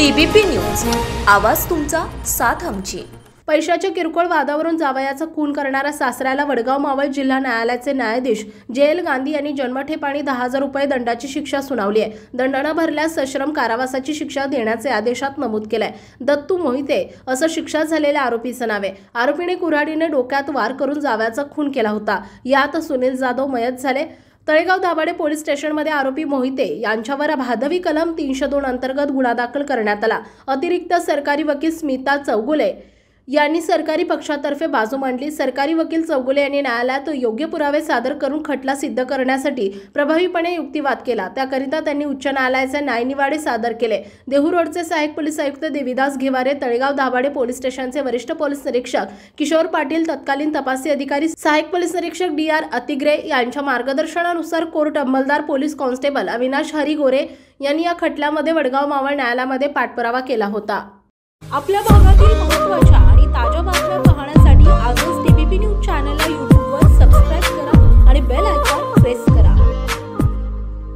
TBP news, आवाज तुमचा, साथ आमची। पैशाच्या किरकोळ वादावरून जावयाचा खून करणाऱ्या सासऱ्याला वडगाव मावळ जिल्हा न्यायालयाचे न्यायाधीश JL गांधी यांनी जन्मठेप आणि 10,000 रुपये दंडाची शिक्षा सुनावली आहे। दंड न भरल्यास सश्रम कारावासाची शिक्षा देण्याचे आदेशात नमूद केलंय। दत्तू मोहिते असं शिक्षा झालेल्या आरोपीचं नाव आहे। आरोपीने कुऱ्हाडीने डोक्यात वार करून जावयाचा खून केला होता। यात सुनील जाधव मयत झाले। तळेगाव दाभाडे पोलीस स्टेशनमध्ये आरोपी मोहिते यांच्यावर भादवी कलम 302 अंतर्गत गुन्हा दाखल करण्यात आला। अतिरिक्त सरकारी वकील स्मिता चौगुले यांनी सरकारी पक्षातर्फे बाजू मांडली। सरकारी वकील चौगुले यांनी न्यायालयात योग्य पुरावे सादर करून खटला सिद्ध करण्यासाठी प्रभावीपणे युक्तिवाद केला। त्याकरिता त्यांनी उच्च न्यायालयाचे न्यायनिवाडे सादर केले। देहू रोडचे सहाय्यक पोलीस आयुक्त देविदास घेवारे, तळेगाव दाभाडे पोलीस स्टेशनचे वरिष्ठ पोलीस निरीक्षक किशोर पाटील, तत्कालीन तपासी अधिकारी सहाय्यक पोलीस निरीक्षक DR अतिग्रे यांच्या मार्गदर्शनानुसार कोर्ट अंमलदार पोलीस कॉन्स्टेबल अविनाश हरी गोरे यांनी या खटल्यामध्ये वडगाव मावळ न्यायालयामध्ये पाठपुरावा केला होता। आपल्या भागातील